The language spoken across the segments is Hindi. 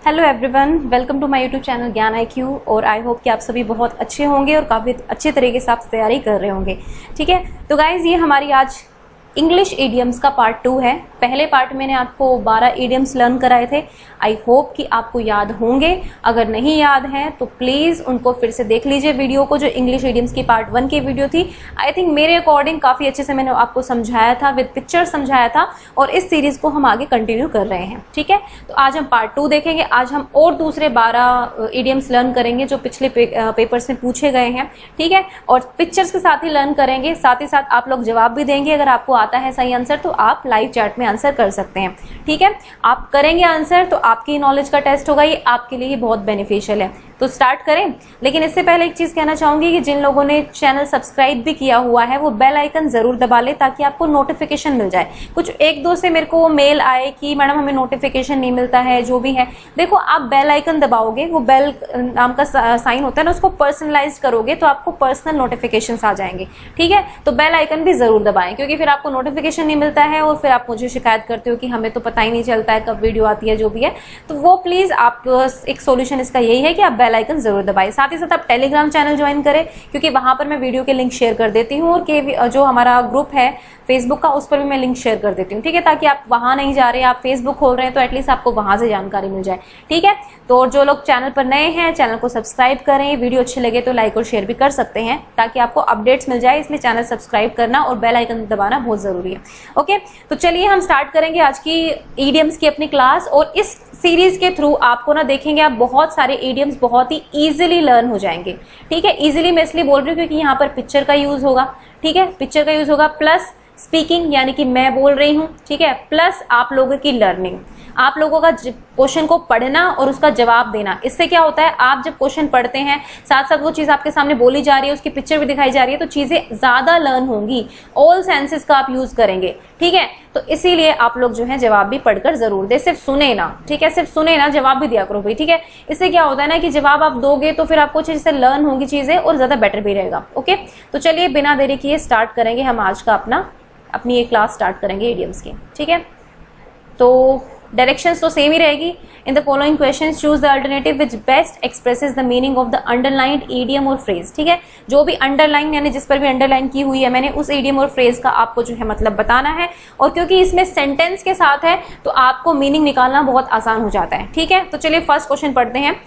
Hello everyone, welcome to my YouTube channel Gyan IQ। और आई होप कि आप सभी बहुत अच्छे होंगे और काफ़ी अच्छे तरीके से आप तैयारी कर रहे होंगे। ठीक है, तो गाइज ये हमारी आज इंग्लिश ईडियम्स का पार्ट 2 है। पहले पार्ट मैंने आपको 12 ईडियम्स लर्न कराए थे। आई होप कि आपको याद होंगे। अगर नहीं याद हैं तो प्लीज़ उनको फिर से देख लीजिए वीडियो को, जो इंग्लिश ईडियम्स की पार्ट 1 की वीडियो थी। आई थिंक मेरे अकॉर्डिंग काफ़ी अच्छे से मैंने आपको समझाया था, विद पिक्चर समझाया था। और इस सीरीज़ को हम आगे कंटिन्यू कर रहे हैं। ठीक है, तो आज हम पार्ट 2 देखेंगे। आज हम और दूसरे 12 ईडियम्स लर्न करेंगे जो पिछले पेपर्स में पूछे गए हैं। ठीक है, और पिक्चर्स के साथ ही लर्न करेंगे। साथ ही साथ आप लोग जवाब भी देंगे। अगर आपको आता है सही आंसर तो आप लाइव चैट में आंसर कर सकते हैं। ठीक है, आप करेंगे आंसर तो आपकी नॉलेज का टेस्ट होगा। ये आपके लिए बहुत बेनिफिशियल है। तो स्टार्ट करें। लेकिन इससे पहले एक चीज कहना चाहूंगी कि जिन लोगों ने चैनल सब्सक्राइब भी किया हुआ है वो बेल आइकन जरूर दबा ले, ताकि आपको नोटिफिकेशन मिल जाए। कुछ एक दो से मेरे को मेल आए कि मैडम हमें नोटिफिकेशन नहीं मिलता है, जो भी है। देखो, आप बेल आइकन दबाओगे, वो बेल नाम का साइन होता है ना, उसको पर्सनलाइज करोगे तो आपको पर्सनल नोटिफिकेशन आ जाएंगे। ठीक है, तो बेल आइकन भी जरूर दबाएं, क्योंकि फिर आपको नोटिफिकेशन नहीं मिलता है और फिर आप मुझे शिकायत करते हो कि हमें तो पता ही नहीं चलता है कब वीडियो आती है, जो भी है। तो वो प्लीज आप, एक सोल्यूशन इसका यही है कि आप बेल आइकन जरूर दबाएं। साथ ही साथ आप टेलीग्राम चैनल ज्वाइन करें, क्योंकि वहां पर मैं वीडियो के लिंक शेयर कर देती हूँ। और जो हमारा ग्रुप है फेसबुक का, उस पर भी मैं लिंक शेयर कर देती हूँ। ठीक है, ताकि आप वहां नहीं जा रहे, आप फेसबुक खोल रहे हैं तो एटलीस्ट आपको वहां से जानकारी मिल जाए। ठीक है, तो जो लोग चैनल पर नए हैं चैनल को सब्सक्राइब करें। वीडियो अच्छी लगे तो लाइक और शेयर भी कर सकते हैं, ताकि आपको अपडेट्स मिल जाए। इसलिए चैनल सब्सक्राइब करना और बेल आइकन दबाना बहुत जरूरी है। ओके, तो चलिए हम स्टार्ट करेंगे आज की ईडियम्स की अपनी क्लास। और इस सीरीज के थ्रू आपको ना देखेंगे आप बहुत सारे ईडियम्स बहुत ही इजीली लर्न हो जाएंगे। ठीक है, इजीली मैं इसलिए बोल रही हूँ क्योंकि यहाँ पर पिक्चर का यूज होगा। ठीक है, पिक्चर का यूज होगा, प्लस स्पीकिंग यानी कि मैं बोल रही हूँ। ठीक है, प्लस आप लोगों की लर्निंग, आप लोगों का क्वेश्चन को पढ़ना और उसका जवाब देना। इससे क्या होता है, आप जब क्वेश्चन पढ़ते हैं साथ साथ वो चीज आपके सामने बोली जा रही है, उसकी पिक्चर भी दिखाई जा रही है, तो चीजें ज्यादा लर्न होंगी। ऑल सेंसेस का आप यूज करेंगे। ठीक है, तो इसीलिए आप लोग जो है जवाब भी पढ़कर जरूर दे, सिर्फ सुने ना। ठीक है, सिर्फ सुने ना, जवाब भी दिया करो भाई। ठीक है, इससे क्या होता है ना कि जवाब आप दोगे तो फिर आपको अच्छे से लर्न होंगी चीजें और ज्यादा बेटर भी रहेगा। ओके, तो चलिए बिना देरी किए स्टार्ट करेंगे हम आज का अपनी ये क्लास स्टार्ट करेंगे ईडियम्स की। ठीक है, तो डायरेक्शंस तो सेम ही रहेगी। In the following questions choose the alternative which best expresses the meaning of the underlined idiom और फ्रेज। ठीक है, जो भी अंडरलाइन यानी जिस पर भी अंडरलाइन की हुई है मैंने, उस ईडियम और फ्रेज का आपको जो है मतलब बताना है। और क्योंकि इसमें सेंटेंस के साथ है तो आपको मीनिंग निकालना बहुत आसान हो जाता है। ठीक है, तो चलिए फर्स्ट क्वेश्चन पढ़ते हैं।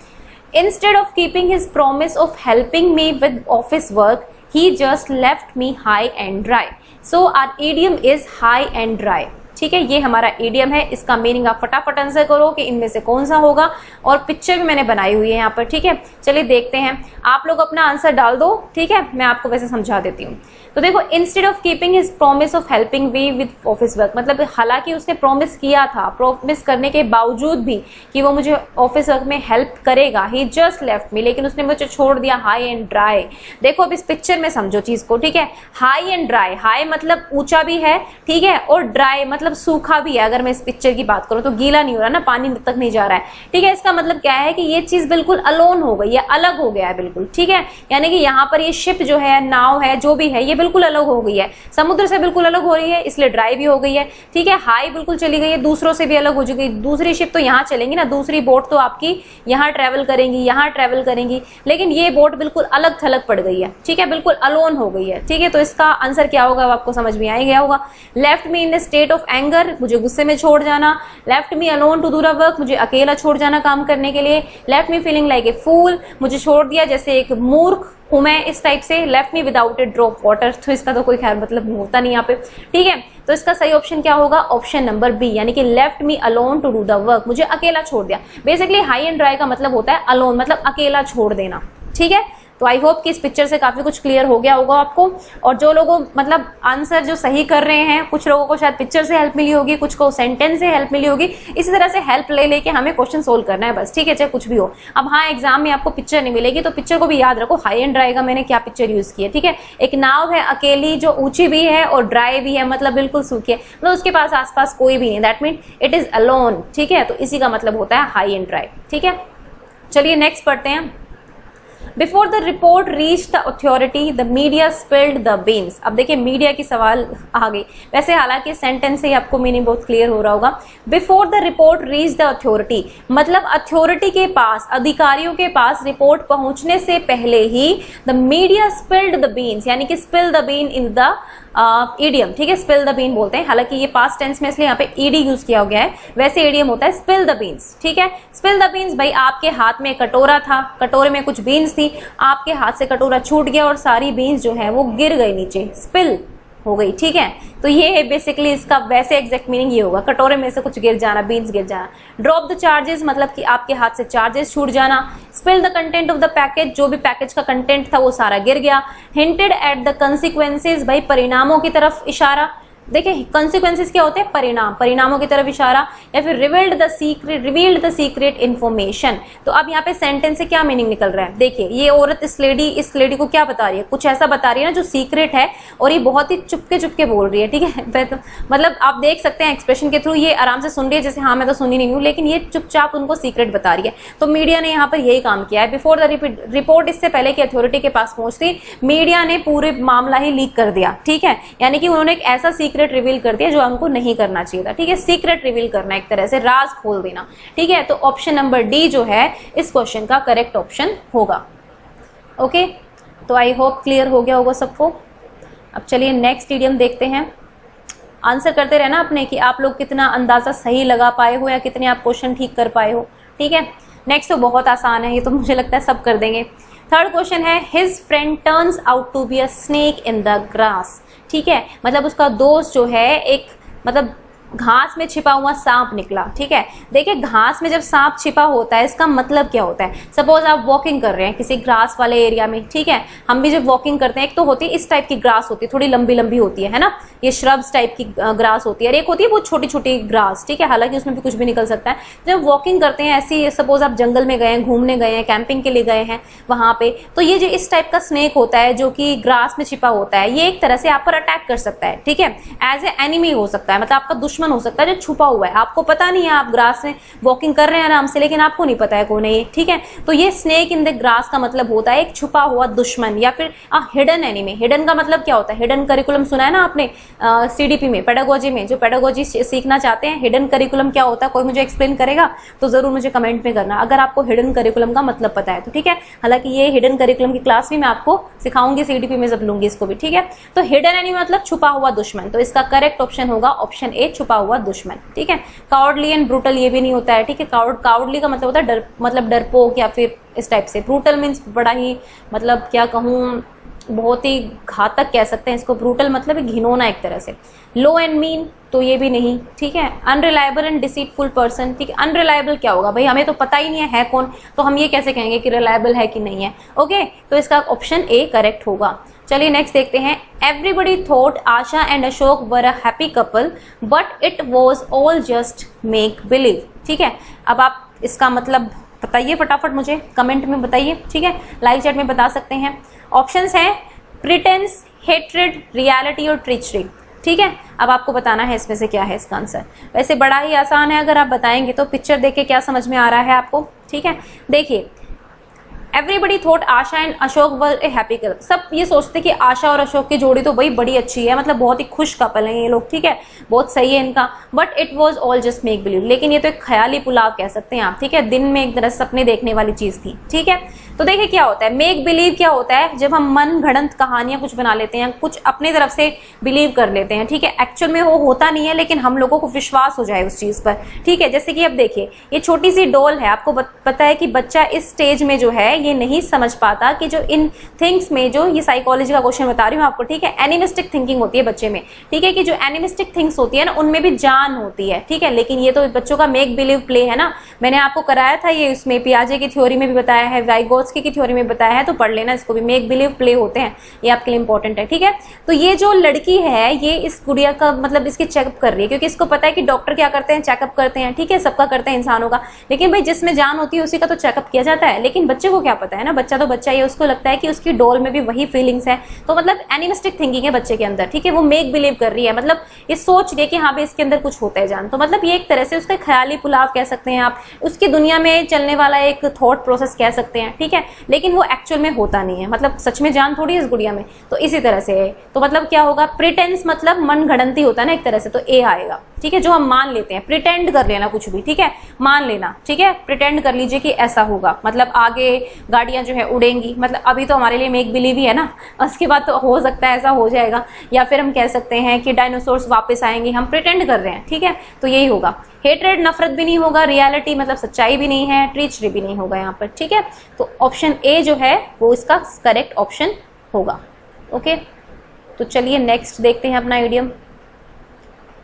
Instead of keeping his promise of helping me with office work, he just left me high and dry. So our idiom is high and dry. ठीक है, ये हमारा इडियम है। इसका मीनिंग आप फटाफट आंसर करो कि इनमें से कौन सा होगा। और पिक्चर भी मैंने बनाई हुई है यहाँ पर। ठीक है, चलिए देखते हैं। आप लोग अपना आंसर डाल दो। ठीक है, मैं आपको वैसे समझा देती हूँ। तो देखो, instead of keeping his promise of helping me with office work, मतलब हालांकि उसने प्रॉमिस किया था, प्रॉमिस करने के बावजूद भी कि वो मुझे ऑफिस वर्क में हेल्प करेगा, ही जस्ट लेफ्ट मी, लेकिन उसने मुझे छोड़ दिया हाई एंड ड्राई। देखो अब इस पिक्चर में समझो चीज को। ठीक है, हाई एंड ड्राई, हाई मतलब ऊंचा भी है, ठीक है, और ड्राई मतलब सूखा भी है। अगर मैं इस पिक्चर की बात करूं तो गीला नहीं हो रहा ना, पानी तक नहीं जा रहा है। ठीक है, इसका मतलब क्या है कि ये चीज बिल्कुल अलोन हो गई है, अलग हो गया है बिल्कुल। ठीक है, यानी कि यहाँ पर ये शिप जो है, नाव है, जो भी है, ये बिल्कुल अलग हो गई है, समुद्र से बिल्कुल अलग हो रही है, इसलिए ड्राई भी हो गई है। ठीक है, हाई बिल्कुल चली गई है, दूसरों से भी अलग हो चुकी है। दूसरी शिप तो यहाँ चलेंगी ना, दूसरी बोट तो आपकी यहाँ ट्रेवल करेंगी, यहाँ ट्रेवल करेंगी, लेकिन ये बोट बिल्कुल अलग थलग पड़ गई है। ठीक है, बिल्कुल अलोन हो गई है। ठीक है, तो इसका आंसर क्या होगा आपको समझ में आ गया होगा। Left me in state of anger, मुझे गुस्से में छोड़ जाना। Left me alone to do the work, मुझे अकेला छोड़ जाना काम करने के लिए। Left me feeling like a fool, मुझे छोड़ दिया जैसे एक मूर्ख हूं मैं, इस टाइप से। लेफ्ट मी विदाउट ए ड्रॉप वाटर, तो इसका तो कोई खैर मतलब होता नहीं यहाँ पे। ठीक है, तो इसका सही ऑप्शन क्या होगा, ऑप्शन नंबर बी, यानी कि left me alone to do the work, मुझे अकेला छोड़ दिया। बेसिकली हाई एंड ड्राई का मतलब होता है अलोन, मतलब अकेला छोड़ देना। ठीक है, तो आई होप कि इस पिक्चर से काफी कुछ क्लियर हो गया होगा आपको। और जो लोगों मतलब आंसर जो सही कर रहे हैं, कुछ लोगों को शायद पिक्चर से हेल्प मिली होगी, कुछ को सेंटेंस से हेल्प मिली होगी। इसी तरह से हेल्प ले लेके हमें क्वेश्चन सोल्व करना है बस। ठीक है, चाहे कुछ भी हो। अब हाँ, एग्जाम में आपको पिक्चर नहीं मिलेगी तो पिक्चर को भी याद रखो, हाई एंड ड्राई का मैंने क्या पिक्चर यूज की है। ठीक है, एक नाव है अकेली, जो ऊंची भी है और ड्राई भी है, मतलब बिल्कुल सूखी है, मतलब उसके पास आसपास कोई भी नहीं, that mean it is alone. ठीक है, तो इसी का मतलब होता है हाई एंड ड्राई। ठीक है, चलिए नेक्स्ट पढ़ते हैं। Before the report reach the authority the media spilled the beans. अब देखिए मीडिया की सवाल आ गई, वैसे हालांकि सेंटेंस से ही आपको मीनिंग बहुत क्लियर हो रहा होगा। Before the report reach the authority मतलब अथॉरिटी के पास, अधिकारियों के पास रिपोर्ट पहुंचने से पहले ही the media spilled the beans, यानी कि spill the bean in the idiom, ठीक है, स्पिल द बीन बोलते हैं, हालांकि ये पास्ट टेंस में इसलिए यहाँ पे ईडी यूज किया गया है, वैसे ईडियम होता है स्पिल द बीन्स, ठीक है। स्पिल द बीन्स, भाई आपके हाथ में कटोरा था, कटोरे में कुछ बीन्स थी, आपके हाथ से कटोरा छूट गया और सारी बीन्स जो है वो गिर गई नीचे, स्पिल हो गई, ठीक है। तो ये बेसिकली इसका वैसे एग्जैक्ट मीनिंग ये होगा, कटोरे में से कुछ गिर जाना, बीन्स गिर जाना। ड्रॉप द चार्जेस मतलब कि आपके हाथ से चार्जेस छूट जाना। Spill the content of the package, जो भी पैकेज का कंटेंट था वो सारा गिर गया। हिंटेड एट द कंसिक्वेंसेज, भाई परिणामों की तरफ इशारा। देखिए कॉन्सिक्वेंसेस क्या होते हैं, परिणाम, परिणामों की तरफ इशारा। या फिर रिवील्ड द सीक्रेट इन्फॉर्मेशन। तो अब यहाँ पे सेंटेंस से क्या मीनिंग निकल रहा है, देखिए ये औरत इस लेडी को क्या बता रही है, कुछ ऐसा बता रही है ना जो सीक्रेट है, और ये बहुत ही चुपके चुपके बोल रही है, ठीक है। तो मतलब आप देख सकते हैं एक्सप्रेशन के थ्रू ये आराम से सुन रही है, जैसे हाँ मैं तो सुनी नहीं हूँ, लेकिन ये चुपचाप उनको सीक्रेट बता रही है। तो मीडिया ने यहाँ पर यही काम किया है। बिफोर द रिपोर्ट, इससे पहले कि अथॉरिटी के पास पहुंचती, मीडिया ने पूरे मामला ही लीक कर दिया, ठीक है, यानी कि उन्होंने एक ऐसा सीक्रेट रिवील कर दिया जो हमको नहीं करना चाहिए था, ठीक है। सीक्रेट रिवील करना, एक तरह से राज खोल देना, ठीक है। तो ऑप्शन नंबर डी जो है इस क्वेश्चन का करेक्ट ऑप्शन होगा। ओके, तो आई होप क्लियर हो गया होगा सबको। अब चलिए नेक्स्ट इडियम देखते हैं। आंसर करते रहना अपने कि आप लोग कितना अंदाजा सही लगा पाए हो या कितने आप क्वेश्चन ठीक कर पाए हो, ठीक है। नेक्स्ट तो बहुत आसान है, ये तो मुझे लगता है सब कर देंगे। थर्ड क्वेश्चन है, his friend turns out to be a snake in the grass, ठीक है, मतलब उसका दोस्त जो है एक मतलब घास में छिपा हुआ सांप निकला, ठीक है। देखिए घास में जब सांप छिपा होता है इसका मतलब क्या होता है, सपोज आप वॉकिंग कर रहे हैं किसी ग्रास वाले एरिया में, ठीक है। हम भी जब वॉकिंग करते हैं, एक तो होती है इस टाइप की ग्रास होती है, थोड़ी लंबी लंबी होती है ना, ये श्रब्स टाइप की ग्रास होती है, और एक होती है बहुत छोटी छोटी ग्रास, ठीक है, हालांकि उसमें भी कुछ भी निकल सकता है। जब वॉकिंग करते हैं ऐसी, सपोज आप जंगल में गए हैं, घूमने गए हैं, कैंपिंग के लिए गए हैं वहां पे, तो ये जो इस टाइप का स्नेक होता है जो कि ग्रास में छिपा होता है, ये एक तरह से आप पर अटैक कर सकता है, ठीक है, एज ए एनिमी हो सकता है, मतलब आपका दुश्मन हो सकता है जो छुपा हुआ है, आपको पता नहीं है, आप ग्रास में वॉकिंग कर रहे हैं आराम से, लेकिन आपको नहीं पता है कौन है ये, ठीक है। तो ये स्नेक इन द ग्रास का मतलब होता है एक छुपा हुआ दुश्मन या फिर हिडन एनिमी। हिडन का मतलब क्या होता है, हिडन करिकुलम सुना है ना आपने सीडीपी में, पेडागोजी में, जो पेडागोजी सीखना चाहते हैं, हिडन करिकुलम क्या होता है, कोई मुझे एक्सप्लेन करेगा तो जरूर मुझे कमेंट में करना अगर आपको हिडन करिकुलम का मतलब पता है तो, ठीक है। हालांकि ये हिडन करिकुलम की क्लास भी मैं आपको सिखाऊंगी, सीडीपी में जब लूंगी इसको भी, ठीक है। तो हिडन एनिमी मतलब छुपा हुआ दुश्मन, तो इसका करेक्ट ऑप्शन होगा ऑप्शन ए, छुपा हुआ दुश्मन, ठीक है। कावर्डली एंड ब्रूटल ये भी नहीं होता है, ठीक है। कावर्डली का मतलब होता है डर, मतलब डरपोक या फिर इस टाइप से। ब्रूटल मीन्स बड़ा ही, मतलब क्या कहूँ, बहुत ही घातक कह सकते हैं इसको। ब्रूटल मतलब घिनौना एक तरह से। लो एंड मीन तो ये भी नहीं, ठीक है। अनरिलायबल एंड डिसीटफुल पर्सन, ठीक है। अनरिलायबल क्या होगा भाई, हमें तो पता ही नहीं है कौन, तो हम ये कैसे कहेंगे कि रिलायबल है कि नहीं है। ओके, तो इसका ऑप्शन ए करेक्ट होगा। चलिए नेक्स्ट देखते हैं। Everybody thought Asha and Ashok were a happy couple but it was all just make believe, ठीक है। अब आप इसका मतलब बताइए फटाफट, मुझे कमेंट में बताइए, ठीक है, लाइव चैट में बता सकते हैं। ऑप्शंस हैं प्रिटेंस, हेट्रेड, रियलिटी और ट्रिचरी, ठीक है। अब आपको बताना है इसमें से क्या है इसका आंसर। वैसे बड़ा ही आसान है, अगर आप बताएंगे तो पिक्चर देख के क्या समझ में आ रहा है आपको, ठीक है। देखिए everybody thought Asha and Ashok were A happy couple, सब ये सोचते कि आशा और अशोक की जोड़ी तो भाई बड़ी अच्छी है, मतलब बहुत ही खुश कपल हैं ये लोग, ठीक है, बहुत सही है इनका। But it was all just make believe, लेकिन ये तो एक ख्याली पुलाव कह सकते हैं आप, ठीक है, दिन में एक तरह सपने देखने वाली चीज थी, ठीक है। तो देखिए क्या होता है, मेक बिलीव क्या होता है, जब हम मन घड़ंत कहानियां कुछ बना लेते हैं, कुछ अपने तरफ से बिलीव कर लेते हैं, ठीक है। एक्चुअल में वो होता नहीं है, लेकिन हम लोगों को विश्वास हो जाए उस चीज पर, ठीक है। जैसे कि अब देखिए ये छोटी सी डॉल है, आपको पता है कि बच्चा इस स्टेज में जो है ये नहीं समझ पाता कि जो इन थिंग्स में, जो ये साइकोलॉजी का क्वेश्चन बता रही हूँ आपको, ठीक है, एनिमिस्टिक थिंकिंग होती है बच्चे में, ठीक है, कि जो एनिमिस्टिक थिंग्स होती है ना उनमें भी जान होती है, ठीक है। लेकिन ये तो बच्चों का मेक बिलीव प्ले है ना, मैंने आपको कराया था ये, उसमें पियाजे की थ्योरी में भी बताया है, वाइगोत्स्की की थ्योरी में बताया है, तो पढ़ लेना इसको भी, मेक बिलीव प्ले होते हैं, ये आपके लिए इंपॉर्टेंट है, ठीक है। तो ये जो लड़की है ये इस गुड़िया का मतलब इसकी चेकअप कर रही है, क्योंकि इसको पता है कि डॉक्टर क्या करते हैं, चेकअप करते हैं, ठीक है, सबका करते हैं इंसानों का, लेकिन भाई जिसमें जान होती है उसी का तो चेकअप किया जाता है। लेकिन बच्चे को क्या क्या पता है ना, बच्चा तो बच्चा ही है, उसको लगता है कि उसकी डॉल में भी वही फीलिंग्स है। तो मतलब एनिमिस्टिक थिंकिंग है बच्चे के अंदर, ठीक है, वो मेक बिलीव कर रही है, मतलब ये सोच रही है कि हाँ भाई इसके अंदर कुछ होता है जान। तो मतलब ये एक तरह से उसका ख्याली पुलाव कह सकते हैं आप, उसकी दुनिया में चलने वाला एक थॉट प्रोसेस कह सकते हैं, ठीक है, लेकिन वो एक्चुअल में होता नहीं है, मतलब सच में जान थोड़ी है इस गुड़िया में। तो इसी तरह से है। तो मतलब क्या होगा, प्रिटेंस मतलब मन घड़ंती होता है ना एक तरह से, तो ए आएगा, ठीक है, जो हम मान लेते हैं, प्रिटेंड कर लेना कुछ भी, ठीक है, मान लेना, ठीक है, प्रिटेंड कर लीजिए कि ऐसा होगा, मतलब आगे गाड़ियां जो है उड़ेंगी, मतलब अभी तो हमारे लिए मेक बिलीव ही है ना, उसके बाद तो हो सकता है ऐसा हो जाएगा। या फिर हम कह सकते हैं कि डायनासोर्स वापस आएंगे, हम प्रिटेंड कर रहे हैं, ठीक है, तो यही होगा। हेट्रेड नफरत भी नहीं होगा, रियलिटी मतलब सच्चाई भी नहीं है, ट्रीचरी भी नहीं होगा यहाँ पर, ठीक है। तो ऑप्शन ए जो है वो इसका करेक्ट ऑप्शन होगा। ओके, तो चलिए नेक्स्ट देखते हैं अपना इडियम।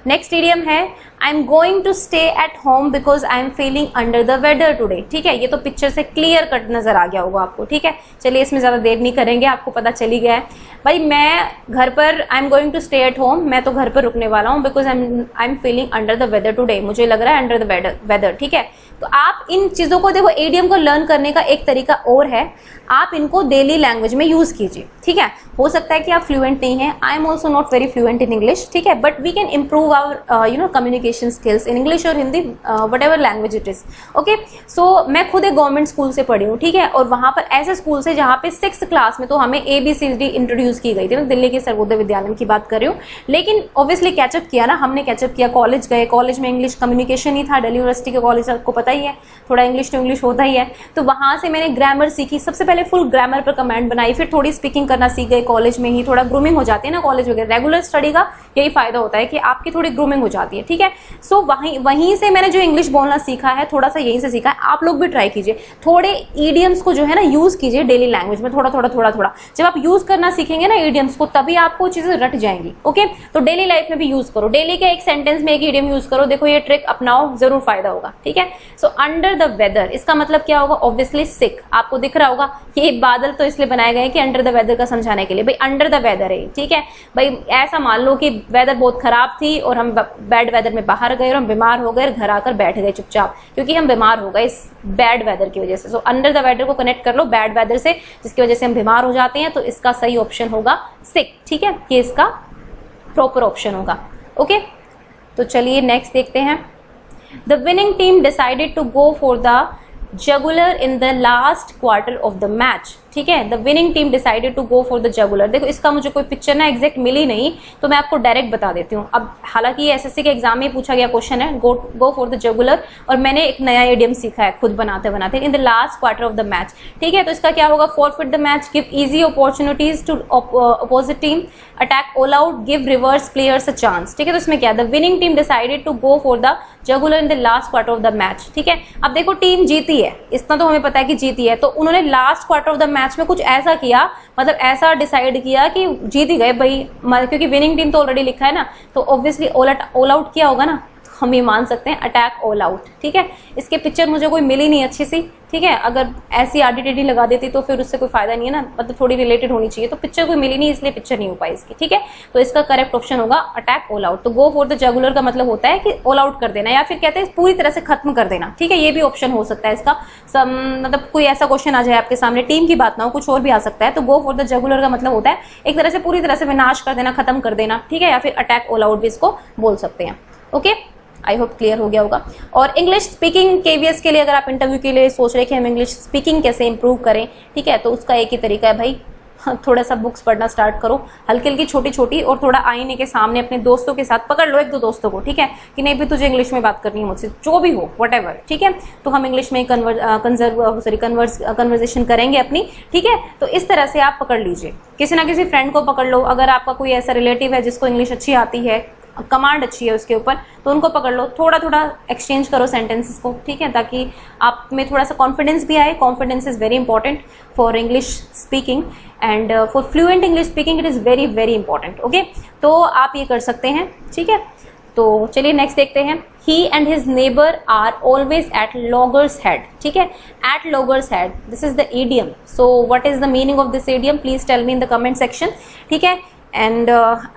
नेक्स्ट इडियम है I am going to stay at home because I am feeling under the weather today, ठीक है, ये तो पिक्चर से क्लियर कट नजर आ गया होगा आपको, ठीक है। चलिए इसमें ज्यादा देर नहीं करेंगे, आपको पता चली गया है भाई, मैं घर पर I am going to stay at home, मैं तो घर पर रुकने वाला हूँ, because I am feeling under the weather today, मुझे लग रहा है अंडर द वेदर, ठीक है। तो आप इन चीजों को देखो, इडियम को लर्न करने का एक तरीका और है, आप इनको डेली लैंग्वेज में यूज कीजिए, ठीक है। हो सकता है कि आप फ्लुएंट नहीं है, I am also not very fluent in English, ठीक है, but we can improve our communication skills in English और Hindi, whatever language it is. Okay, so मैं खुद एक गवर्नमेंट स्कूल से पढ़ी हूँ, ठीक है, और वहां पर ऐसे स्कूल से जहाँ पे 6th क्लास में तो हमें ABCD इंट्रोड्यूस की गई थी, मैं दिल्ली के सर्वोदय विद्यालय की बात कर रही हूँ, लेकिन ऑब्वियसली कैचअप किया ना हमने, कैचअप किया, कॉलेज गए, कॉलेज में इंग्लिश कम्युनिकेशन ही था, दिल्ली यूनिवर्सिटी के कॉलेज आपको पता ही है, थोड़ा इंग्लिश टू इंग्लिश होता ही है। तो वहां से मैंने ग्रामर सीखी, सबसे पहले फुल ग्रामर पर कमेंट बनाई, फिर थोड़ी स्पीकिंग करना सीख गई, कॉलेज में ही थोड़ा ग्रूमिंग हो जाती है ना कॉलेज वगैरह, रेगुलर स्टडी का यही फायदा होता है कि आपकी थोड़ी ग्रूमिंग हो जाती है, ठीक है। सो वहीं से मैंने जो इंग्लिश बोलना सीखा है, थोड़ा सा यहीं से सीखा है, आप लोग भी ट्राई कीजिए, थोड़े ईडियम्स को जो है ना यूज कीजिए डेली लैंग्वेज में, थोड़ा थोड़ा। जब आप यूज करना सीखेंगे ना ईडियम्स को, तभी आपको चीजें रट जाएंगी। ओके, तो डेली लाइफ में भी यूज करो, डेली के एक सेंटेंस में एक ईडियम यूज करो, देखो ये ट्रिक अपनाओ, जरूर फायदा होगा, ठीक है। सो अंडर द वेदर, इसका मतलब क्या होगा, ऑब्वियसली सिक, आपको दिख रहा होगा, ये बादल तो इसलिए बनाए गए कि अंडर द वेदर का समझाने के लिए, भाई अंडर द वेदर है, ठीक है भाई। ऐसा मान लो कि वेदर बहुत खराब थी और हम बैड वेदर में बाहर गए और हम बीमार हो गए, घर आकर बैठ गए चुपचाप, क्योंकि हम बीमार हो गए इस बैड वेदर की वजह से। सो अंडर द वेदर को कनेक्ट कर लो बैड वेदर से, जिसकी वजह से हम बीमार हो जाते हैं, तो इसका सही ऑप्शन होगा सिक, ठीक है, ये इसका प्रॉपर ऑप्शन होगा। ओके, तो चलिए नेक्स्ट देखते हैं। The winning team decided to go for the jugular in the last quarter of the match, ठीक है, the winning team decided to go for the jugular. देखो इसका मुझे कोई पिक्चर ना एग्जैक्ट मिली नहीं, तो मैं आपको डायरेक्ट बता देती हूँ। अब हालांकि ये SSC के एग्जाम में पूछा गया क्वेश्चन है, गो फॉर द जुगुलर, और मैंने एक नया इडियम सीखा है खुद बनाते बनाते, in the last quarter of the match, ठीक है। तो इसका क्या होगा, forfeit the match, give easy opportunities to opposite team, attack all out, give reverse players a chance, ठीक है। तो इसमें क्या, the winning team decided to go for the jugular in the last quarter of the match, ठीक है। अब देखो टीम जीती है, इतना तो हमें पता है कि जीती है, तो उन्होंने last quarter of the match में कुछ ऐसा किया, मतलब ऐसा डिसाइड किया कि जीत ही गए भाई, क्योंकि विनिंग टीम तो ऑलरेडी लिखा है ना, तो ऑब्वियसली ऑल आउट किया होगा ना, हम ये मान सकते हैं अटैक ऑल आउट, ठीक है। इसके पिक्चर मुझे कोई मिली नहीं अच्छी सी, ठीक है, अगर ऐसी आरडीटीडी लगा देती तो फिर उससे कोई फायदा नहीं है ना, मतलब थोड़ी रिलेटेड होनी चाहिए, तो पिक्चर कोई मिली नहीं, इसलिए पिक्चर नहीं हो पाई इसकी, ठीक है। तो इसका करेक्ट ऑप्शन होगा अटैक ऑल आउट। तो गो फॉर द जुगुलर का मतलब होता है कि ऑल आउट कर देना, या फिर कहते हैं पूरी तरह से खत्म कर देना, ठीक है, ये भी ऑप्शन हो सकता है इसका। मतलब कोई ऐसा क्वेश्चन आ जाए आपके सामने, टीम की बात ना हो, कुछ और भी आ सकता है, तो गो फॉर द जुगुलर का मतलब होता है एक तरह से पूरी तरह से विनाश कर देना, खत्म कर देना, ठीक है, या फिर अटैक ऑल आउट भी इसको बोल सकते हैं। ओके, आई होप क्लियर हो गया होगा। और इंग्लिश स्पीकिंग KVS के लिए अगर आप इंटरव्यू के लिए सोच रहे हैं कि हम इंग्लिश स्पीकिंग कैसे इंप्रूव करें, ठीक है, तो उसका एक ही तरीका है भाई, थोड़ा सा बुक्स पढ़ना स्टार्ट करो, हल्की हल्की छोटी छोटी, और थोड़ा आईने के सामने अपने दोस्तों के साथ पकड़ लो, 1-2 दोस्तों को, ठीक है, कि नहीं भी तुझे इंग्लिश में बात करनी है मुझसे, जो भी हो व्हाटएवर, ठीक है, तो हम इंग्लिश में कन्वर्सेशन करेंगे अपनी, ठीक है। तो इस तरह से आप पकड़ लीजिए, किसी ना किसी फ्रेंड को पकड़ लो, अगर आपका कोई ऐसा रिलेटिव है जिसको इंग्लिश अच्छी आती है, कमांड अच्छी है उसके ऊपर, तो उनको पकड़ लो, थोड़ा थोड़ा एक्सचेंज करो सेंटेंसेस को, ठीक है, ताकि आप में थोड़ा सा कॉन्फिडेंस भी आए। Confidence is very important for English speaking and for fluent English speaking, it is very very important. Okay, तो आप ये कर सकते हैं, ठीक है। तो चलिए नेक्स्ट देखते हैं। He and his neighbour are always at loggerheads, ठीक है, at loggerheads, this is the idiom. So what is the meaning of this idiom, please tell me in the comment section, ठीक है। And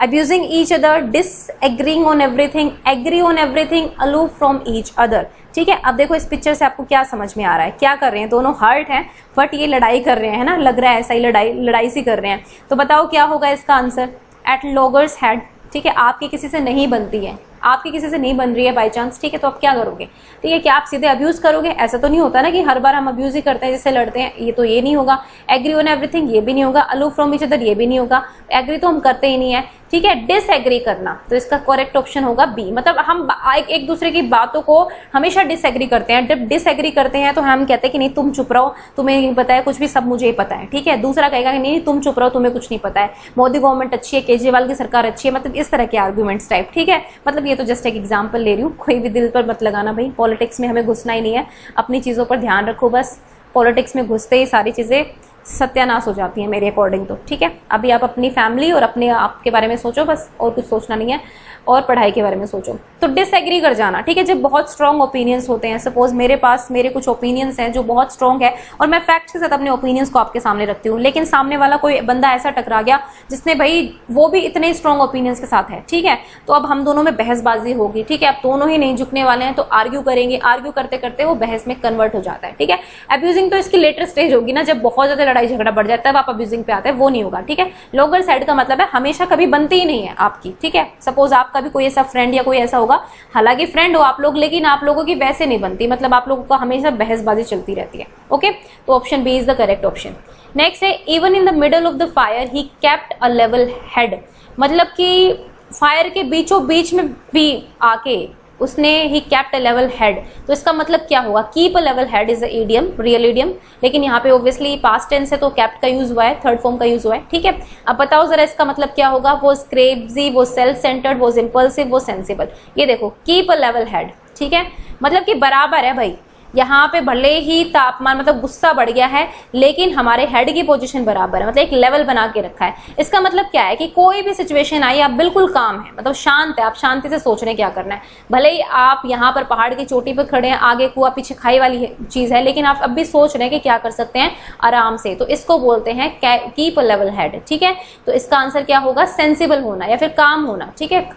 abusing each other, disagreeing on everything, agree on everything, aloof from each other, ठीक है, अब देखो इस पिक्चर से आपको क्या समझ में आ रहा है, क्या कर रहे हैं, दोनों हर्ट हैं बट ये लड़ाई कर रहे हैं, है ना, लग रहा है ऐसा ही लड़ाई सी कर रहे हैं। तो बताओ क्या होगा इसका आंसर, एट लॉगर्स हेड। ठीक है, आपकी किसी से नहीं बनती है, आपकी किसी से नहीं बन रही है बाई चांस, ठीक है, तो आप क्या करोगे, ठीक है, क्या आप सीधे अब्यूज करोगे, ऐसा तो नहीं होता ना कि हर बार हम अब्यूज ही करते हैं जिससे लड़ते हैं, ये तो ये नहीं होगा। एग्री ऑन एवरीथिंग, ये भी नहीं होगा। अलूफ फ्रॉम ईच अदर, ये भी नहीं होगा। एग्री तो हम करते ही नहीं है, ठीक है। डिसएग्री करना, तो इसका करेक्ट ऑप्शन होगा बी, मतलब हम एक दूसरे की बातों को हमेशा डिसएग्री करते हैं। जब डिसएग्री करते हैं तो हम कहते हैं कि नहीं तुम चुप रहो, तुम्हें नहीं पता है कुछ भी, सब मुझे ही पता है, ठीक है। दूसरा कहेगा कि नहीं तुम चुप रहो, तुम्हें कुछ नहीं पता है, मोदी गवर्नमेंट अच्छी है, केजरीवाल की सरकार अच्छी है, मतलब इस तरह के आर्ग्यूमेंट्स टाइप, ठीक है। मतलब ये तो जस्ट एक एग्जाम्पल ले रही हूँ, कोई भी दिल पर मत लगाना भाई, पॉलिटिक्स में हमें घुसना ही नहीं है, अपनी चीजों पर ध्यान रखो बस। पॉलिटिक्स में घुसते ही सारी चीजें सत्यानाश हो जाती है मेरे अकॉर्डिंग तो, ठीक है। अभी आप अपनी फैमिली और अपने आप के बारे में सोचो बस, और कुछ सोचना नहीं है, और पढ़ाई के बारे में सोचो। तो डिसएग्री कर जाना, ठीक है। जब बहुत स्ट्रॉन्ग ओपिनियंस होते हैं, सपोज मेरे पास मेरे कुछ ओपिनियंस हैं जो बहुत स्ट्रॉन्ग है और मैं फैक्ट्स के साथ अपने ओपिनियंस को आपके सामने रखती हूँ, लेकिन सामने वाला कोई बंदा ऐसा टकरा गया जिसने भाई वो भी इतने स्ट्रॉन्ग ओपिनियंस के साथ है, ठीक है, तो अब हम दोनों में बहसबाजी होगी, ठीक है। अब दोनों ही नहीं झुकने वाले हैं तो आर्ग्यू करेंगे, आर्ग्यू करते करते वो बहस में कन्वर्ट हो जाता है, ठीक है। अब्यूजिंग तो इसकी लेटर स्टेज होगी ना, जब बहुत ज्यादा लड़ाई झगड़ा बढ़ जाता है, आप अब्यूजिंग पे आते हैं, वो नहीं होगा, ठीक है। लोअर साइड का मतलब है हमेशा कभी बनती ही नहीं है आपकी, ठीक है। सपोज आपका भी कोई ऐसा फ्रेंड या कोई ऐसा होगा, हालांकि फ्रेंड हो आप लोग, लेकिन आप लोगों की वैसे नहीं बनती, मतलब आप लोगों का हमेशा बहसबाजी चलती रहती है, ओके। तो option B is the correct option. Next है even in the middle of the fire he kept a level head, मतलब कि फायर के बीचों बीच में भी आके उसने ही केप्ट अ लेवल हेड, तो इसका मतलब क्या होगा, keep a level head is a idiom, real idiom, लेकिन यहाँ पे ऑब्वियसली पास्ट टेंस है तो केप्ट का यूज हुआ है, थर्ड फॉर्म का यूज हुआ है, ठीक है। अब बताओ जरा इसका मतलब क्या होगा, वो क्रेजी, वो सेल्फ सेंटर्ड, वो इम्पल्सिव, वो सेंसिबल। ये देखो कीप अ लेवल हेड, ठीक है, मतलब कि बराबर है भाई, यहाँ पे भले ही तापमान मतलब गुस्सा बढ़ गया है लेकिन हमारे हेड की पोजीशन बराबर है, मतलब एक लेवल बना के रखा है। इसका मतलब क्या है कि कोई भी सिचुएशन आई आप बिल्कुल काम है, मतलब शांत है, आप शांति से सोच रहे हैं क्या करना है। भले ही आप यहाँ पर पहाड़ की चोटी पर खड़े हैं, आगे कुआं पीछे खाई वाली चीज है, लेकिन आप अब भी सोच रहे हैं कि क्या कर सकते हैं आराम से, तो इसको बोलते हैं कीप अ लेवल हेड, ठीक है। तो इसका आंसर क्या होगा, सेंसिबल होना या फिर काम होना, ठीक है।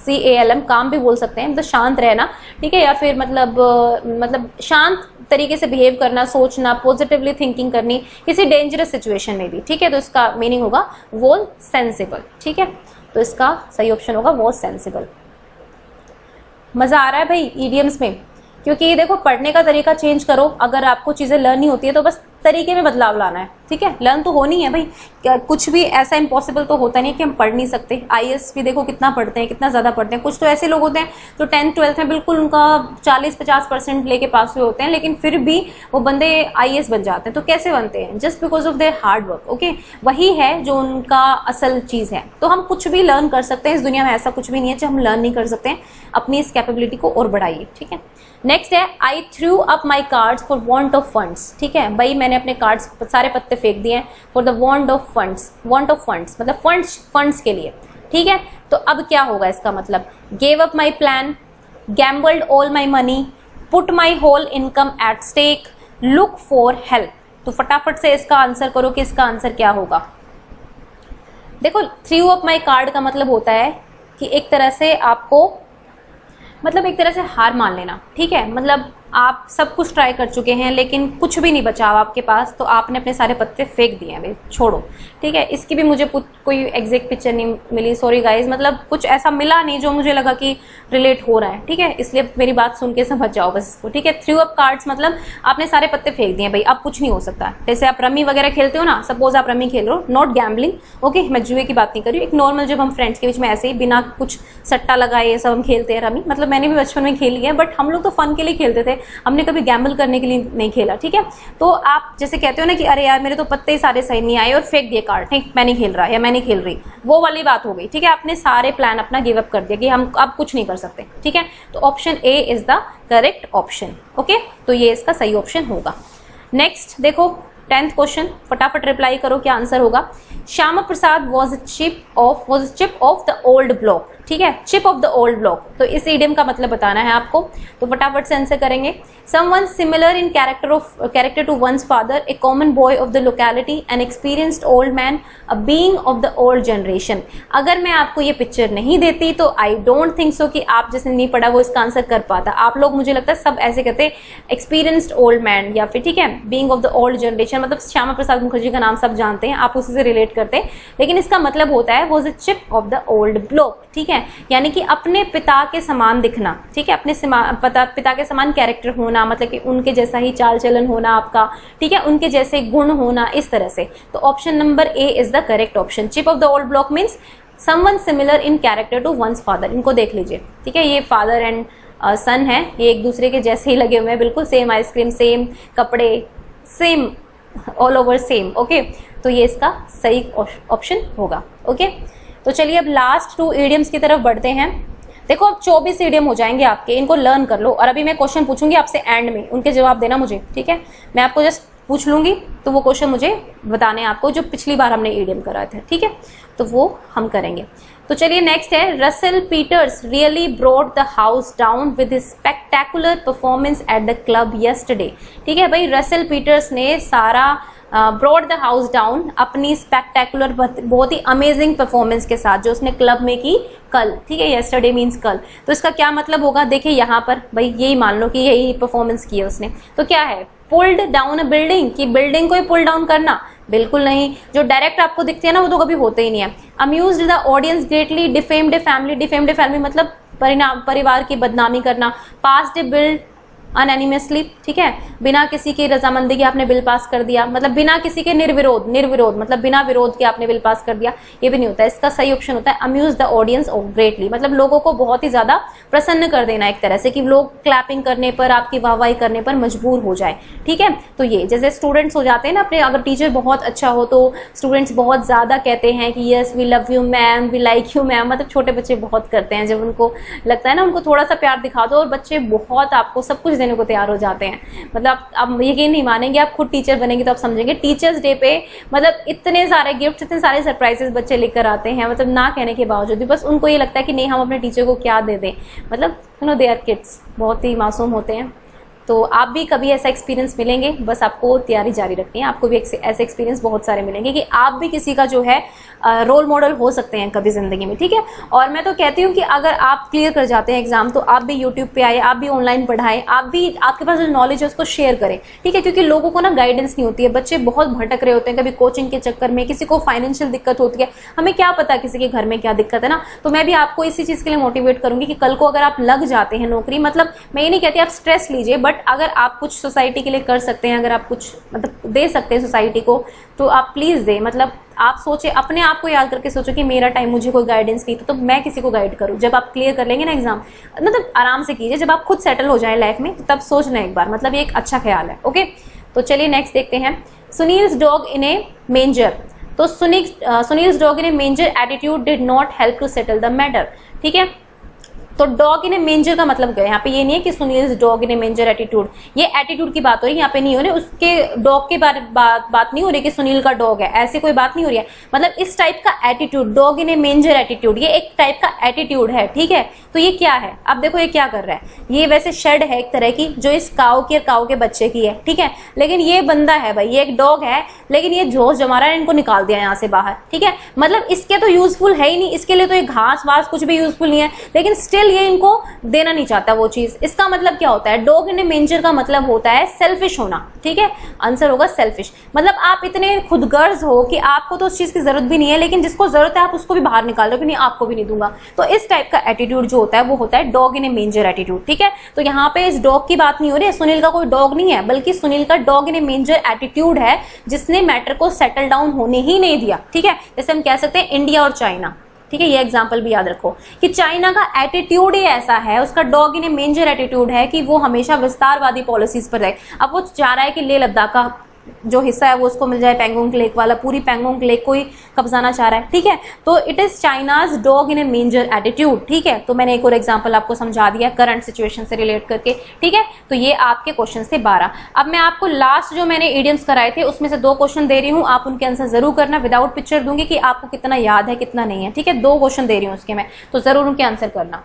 CALM, काम भी बोल सकते हैं, मतलब शांत रहना, ठीक है, या फिर मतलब शांत तरीके से बिहेव करना, सोचना, पॉजिटिवली थिंकिंग करनी किसी डेंजरस सिचुएशन में भी, ठीक है। तो इसका मीनिंग होगा वो सेंसिबल, ठीक है। तो इसका सही ऑप्शन होगा वो सेंसिबल। मजा आ रहा है भाई ईडियम्स में, क्योंकि देखो पढ़ने का तरीका चेंज करो, अगर आपको चीजें लर्न नहीं होती है तो बस तरीके में बदलाव लाना है, ठीक है। लर्न तो होनी है भाई, कुछ भी ऐसा इम्पॉसिबल तो होता नहीं कि हम पढ़ नहीं सकते। IAS भी देखो कितना पढ़ते हैं, कितना ज्यादा पढ़ते हैं। कुछ तो ऐसे लोग होते हैं जो 10th 12th में बिल्कुल उनका 40-50% लेके पास हुए होते हैं, लेकिन फिर भी वो बंदे IAS बन जाते हैं। तो कैसे बनते हैं, just because of their hard work, okay. वही है जो उनका असल चीज है। तो हम कुछ भी लर्न कर सकते हैं इस दुनिया में, ऐसा कुछ भी नहीं है जो हम लर्न नहीं कर सकते हैं। अपनी इस कैपेबिलिटी को और बढ़ाइए, ठीक है। नेक्स्ट है I threw up my cards for want of funds, ठीक है भाई, मैंने अपने कार्ड्स सारे पत्ते फेंक दिए हैं for the want of funds. Want of funds मतलब फंड्स के लिए, ठीक है। तो अब क्या होगा इसका मतलब, gave up my plan, gambled all my money, put my whole income at stake, look for help. तो फटाफट से इसका आंसर करो कि इसका आंसर क्या होगा। देखो थ्रू अप माई कार्ड का मतलब होता है कि एक तरह से आपको मतलब एक तरह से हार मान लेना, ठीक है। मतलब आप सब कुछ ट्राई कर चुके हैं लेकिन कुछ भी नहीं बचा आपके पास, तो आपने अपने सारे पत्ते फेंक दिए हैं भाई, छोड़ो, ठीक है। इसकी भी मुझे कोई एग्जैक्ट पिक्चर नहीं मिली, सॉरी गाइज, मतलब कुछ ऐसा मिला नहीं जो मुझे लगा कि रिलेट हो रहा है, ठीक है। इसलिए मेरी बात सुन के समझ जाओ बस इसको, ठीक है। थ्रू अप कार्ड्स मतलब आपने सारे पत्ते फेंक दिए भाई, अब कुछ नहीं हो सकता। जैसे आप रमी वगैरह खेलते हो ना, सपोज आप रमी खेल रहे हो, नॉट गैम्बलिंग, ओके, मैं जुए की बात नहीं कर रही हूँ, एक नॉर्मल जब हम फ्रेंड्स के बीच में ऐसे ही बिना कुछ सट्टा लगाए ये सब हम खेलते हैं रमी, मतलब मैंने भी बचपन में खेली है, बट हम लोग तो फन के लिए खेलते थे, हमने कभी गैम्बल करने के लिए नहीं खेला, ठीक है। तो आप जैसे कहते हो ना कि अरे यार मेरे तो पत्ते ही सारे सही नहीं आए और फेंक दिए कार्ड, नहीं मैं नहीं खेल रहा या मैं नहीं खेल रही, वो वाली बात हो गई, ठीक है। आपने सारे प्लान अपना गिव अप कर दिया कि हम अब कुछ नहीं कर सकते, ठीक है। तो option A is the correct option, okay. तो ये इसका सही ऑप्शन होगा। नेक्स्ट देखो 10th क्वेश्चन, फटाफट रिप्लाई करो क्या आंसर होगा। Shyama Prasad was chip of the old block, ठीक है, chip of the old block. तो इस इडियम का मतलब बताना है आपको, तो फटाफट से आंसर करेंगे। Someone similar in character to one's father, a common boy of the locality, an experienced old man, a being of the old generation. अगर मैं आपको ये पिक्चर नहीं देती तो आई डोंट थिंक सो कि आप जिसने नहीं पढ़ा वो इसका आंसर कर पाता। आप लोग मुझे लगता है सब ऐसे कहते हैं एक्सपीरियंस्ड ओल्ड मैन या फिर ठीक है being of the old generation, मतलब श्यामा प्रसाद मुखर्जी का नाम सब जानते हैं, आप उसी से रिलेट करते हैं, लेकिन इसका मतलब होता है was a chip off the old block, ठीक है, यानी कि अपने पिता के समान दिखना, ठीक है, अपने पिता के समान कैरेक्टर होना, मतलब कि उनके जैसा ही चाल चलन होना आपका, ठीक है, उनके जैसे गुण होना, इस तरह से। तो option number A is the correct option. Chip of the old block means someone similar in character to one's father. इनको देख लीजिए, ठीक है, ये फादर एंड सन है, ये एक दूसरे के जैसे ही लगे हुए हैं, बिल्कुल सेम आइसक्रीम, सेम कपड़े, same all over same. Okay, तो ये इसका सही ऑप्शन होगा। ओके, तो चलिए अब लास्ट 2 इडियम्स की तरफ बढ़ते हैं। देखो अब 24 इडियम हो जाएंगे आपके, इनको लर्न कर लो, और अभी मैं क्वेश्चन पूछूंगी आपसे एंड में, उनके जवाब देना मुझे, ठीक है, मैं आपको जस्ट पूछ लूंगी तो वो क्वेश्चन मुझे बताने हैं आपको, जो पिछली बार हमने इडियम कराए थे, ठीक है, तो वो हम करेंगे। तो चलिए नेक्स्ट है, Russell Peters really brought the house down with his spectacular performance at the club yesterday. ठीक है भाई, रसेल पीटर्स ने सारा ब्रॉड द हाउस डाउन अपनी स्पेक्टेकुलर बहुत ही अमेजिंग परफॉर्मेंस के साथ जो उसने क्लब में की कल, ठीक है, यस्टरडे मीन्स कल। तो इसका क्या मतलब होगा, देखिए यहाँ पर भाई यही मान लो कि यही परफॉर्मेंस की है उसने, तो क्या है, पुल्ड डाउन अ बिल्डिंग, कि बिल्डिंग को ही पुल डाउन करना, बिल्कुल नहीं, जो डायरेक्ट आपको दिखते हैं ना वो तो कभी होते ही नहीं है। Amused the audience greatly, defamed family, defamed family मतलब परिवार की बदनामी करना, पास्ड ए बिल अनएनिमसली, ठीक है, बिना किसी की रजामंदी के आपने बिल पास कर दिया, मतलब बिना किसी के निर्विरोध मतलब बिना विरोध के आपने बिल पास कर दिया, ये भी नहीं होता है। इसका सही ऑप्शन होता है अम्यूज द ऑडियंस ग्रेटली, मतलब लोगों को बहुत ही ज्यादा प्रसन्न कर देना, एक तरह से कि लोग क्लैपिंग करने पर, आपकी वाहवाही करने पर मजबूर हो जाए, ठीक है। तो ये जैसे स्टूडेंट्स हो जाते हैं ना अपने, अगर टीचर बहुत अच्छा हो तो स्टूडेंट्स बहुत ज्यादा कहते हैं कि yes we love you ma'am, we like you ma'am, मतलब छोटे बच्चे बहुत करते हैं, जब उनको लगता है ना उनको थोड़ा सा प्यार दिखा दो और बच्चे बहुत आपको सब कुछ देने को तैयार हो जाते हैं। मतलब आप यकीन नहीं मानेंगे, आप खुद टीचर बनेंगे तो आप समझेंगे, टीचर्स डे पे मतलब इतने सारे गिफ्ट, इतने सारे सरप्राइजेस बच्चे लेकर आते हैं, मतलब ना कहने के बावजूद भी बस उनको ये लगता है कि नहीं हम अपने टीचर को क्या दे दें, मतलब you know they are kids, बहुत ही मासूम होते हैं। तो आप भी कभी ऐसा एक्सपीरियंस मिलेंगे, बस आपको तैयारी जारी रखनी है, आपको भी ऐसे एक्सपीरियंस बहुत सारे मिलेंगे कि आप भी किसी का जो है रोल मॉडल हो सकते हैं कभी जिंदगी में, ठीक है। और मैं तो कहती हूँ कि अगर आप क्लियर कर जाते हैं एग्जाम तो आप भी यूट्यूब पे आए, आप भी ऑनलाइन पढ़ाएं, आप भी आपके पास जो नॉलेज है उसको शेयर करें, ठीक है, क्योंकि लोगों को ना गाइडेंस नहीं होती है, बच्चे बहुत भटक रहे होते हैं, कभी कोचिंग के चक्कर में, किसी को फाइनेंशियल दिक्कत होती है, हमें क्या पता किसी के घर में क्या दिक्कत है ना। तो मैं भी आपको इसी चीज के लिए मोटिवेट करूंगी कि कल को अगर आप लग जाते हैं नौकरी, मतलब मैं ये नहीं कहती आप स्ट्रेस लीजिए, बट अगर आप कुछ सोसाइटी के लिए कर सकते हैं, अगर आप कुछ मतलब दे सकते हैं सोसाइटी को, तो आप प्लीज दे। मतलब आप सोचे, अपने आप को याद करके सोचो कि मेरा टाइम, मुझे कोई गाइडेंस नहीं था तो मैं किसी को गाइड करूं। जब आप क्लियर कर लेंगे ना एग्जाम, मतलब आराम से कीजिए, जब आप खुद सेटल हो जाए लाइफ में तब सोचना एक बार, मतलब ये एक अच्छा ख्याल है। ओके, तो चलिए नेक्स्ट देखते हैं, Sunil's dog in a manger. तो Sunil's dog in a manger attitude did not help to settle the matter, ठीक है। तो डॉग इन ए मेंजर का मतलब क्या है, यहाँ पे ये नहीं है कि Sunil's dog in a manger attitude, ये एटीट्यूड की बात हो रही है, यहाँ पे नहीं हो रही उसके डॉग के बात नहीं हो रही कि सुनील का डॉग है, ऐसी कोई बात नहीं हो रही है। मतलब इस टाइप का attitude, dog in a manger attitude, ये एक टाइप का एटीट्यूड है, ठीक है। तो ये क्या है, अब देखो ये क्या कर रहा है, ये वैसे शेड है एक तरह की जो इस काऊ के बच्चे की है, ठीक है, लेकिन ये बंदा है भाई, ये एक डॉग है, लेकिन ये जोश जमा रहा है, इनको निकाल दिया यहाँ से बाहर, ठीक है। मतलब इसके तो यूजफुल है ही नहीं, इसके लिए तो ये घास वास कुछ भी यूजफुल नहीं है, लेकिन स्टिल ये इनको देना नहीं चाहता वो चीज। इसका मतलब क्या होता है, डॉग इन ए मेंजर का मतलब होता है सेल्फिश होना, ठीक है, आंसर होगा सेल्फिश। मतलब आप इतने खुदगर्ज हो कि आपको तो उस चीज की जरूरत भी नहीं है, लेकिन जिसको जरूरत है आप उसको भी बाहर निकाल रहे हो कि नहीं आपको भी नहीं दूंगा। तो इस टाइप का एटीट्यूड जो होता है वो होता है dog in a manger attitude, ठीक है। तो यहाँ पे इस डॉग की बात नहीं हो रही है, सुनील का कोई डॉग नहीं है, बल्कि सुनील का dog in a manger attitude है, जिसने मैटर को सेटल डाउन होने ही नहीं दिया, ठीक है। जैसे हम कह सकते हैं इंडिया और चाइना, ठीक है, ये एग्जांपल भी याद रखो कि चाइना का एटीट्यूड ही ऐसा है, उसका dog in a manger attitude है कि वो हमेशा विस्तारवादी पॉलिसीज पर रहे। अब वो चाह रहा है कि लेह लद्दाख का जो हिस्सा है वो उसको मिल जाए, पेंगोंग लेक वाला पूरी पेंगोंग लेक को ही कब्जाना चाह रहा है, ठीक है। तो it is China's dog in a manger attitude, ठीक है। तो मैंने एक और एग्जांपल आपको समझा दिया करंट सिचुएशन से रिलेट करके, ठीक है। तो ये आपके क्वेश्चन थे 12। अब मैं आपको लास्ट जो मैंने इडियम्स कराए थे उसमें से 2 क्वेश्चन दे रही हूँ, आप उनके आंसर जरूर करना। विदाउट पिक्चर दूंगी कि आपको कितना याद है कितना नहीं है, ठीक है। 2 क्वेश्चन दे रही हूँ उसके मैं, तो जरूर उनके आंसर करना।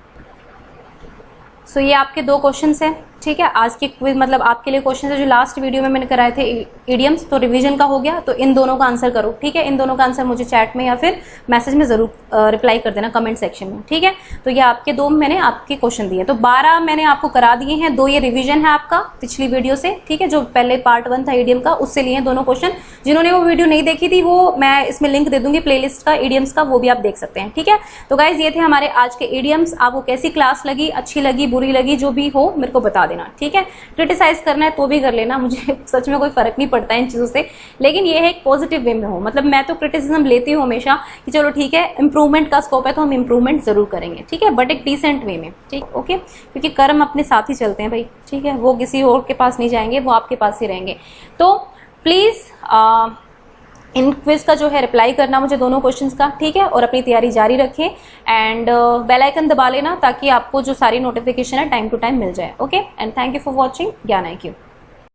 सो ये आपके 2 क्वेश्चंस हैं, ठीक है। आज के क्विज मतलब आपके लिए क्वेश्चन है जो लास्ट वीडियो में मैंने कराए थे इडियम्स, तो रिवीजन का हो गया। तो इन दोनों का आंसर करो, ठीक है। इन दोनों का आंसर मुझे चैट में या फिर मैसेज में जरूर रिप्लाई कर देना कमेंट सेक्शन में, ठीक है। तो ये आपके 2 मैंने आपके क्वेश्चन दिए, तो 12 मैंने आपको करा दिए हैं। 2 ये रिविजन है आपका पिछली वीडियो से, ठीक है, जो पहले पार्ट 1 था इडियम का, उससे लिए दोनों क्वेश्चन। जिन्होंने वो वीडियो नहीं देखी थी वो मैं इसमें लिंक दे दूंगी प्लेलिस्ट का इडियम्स का, वो भी आप देख सकते हैं, ठीक है। तो गाइज ये थे हमारे आज के इडियम्स। आपको कैसी क्लास लगी, अच्छी लगी, बुरी लगी, जो भी हो मेरे को बता देना, ठीक है। क्रिटिसाइज करना है तो भी कर लेना, मुझे सच में कोई फर्क नहीं पड़ता है इन चीज़ों से, लेकिन ये है एक पॉजिटिव वे में हो। मतलब मैं तो क्रिटिसिज्म लेती हूँ हमेशा कि चलो ठीक है इंप्रूवमेंट का स्कोप है तो हम इंप्रूवमेंट जरूर करेंगे, ठीक है, बट एक डिसेंट वे में, ठीक, ओके। क्योंकि कर्म अपने साथ ही चलते हैं भाई, ठीक है, वो किसी और के पास नहीं जाएंगे, वो आपके पास ही रहेंगे। तो प्लीज इन क्विज का जो है रिप्लाई करना मुझे दोनों क्वेश्चंस का, ठीक है, और अपनी तैयारी जारी रखें एंड बेल आइकन दबा लेना ताकि आपको जो सारी नोटिफिकेशन है टाइम टू टाइम मिल जाए, okay. And thank you for watching ज्ञान IQ।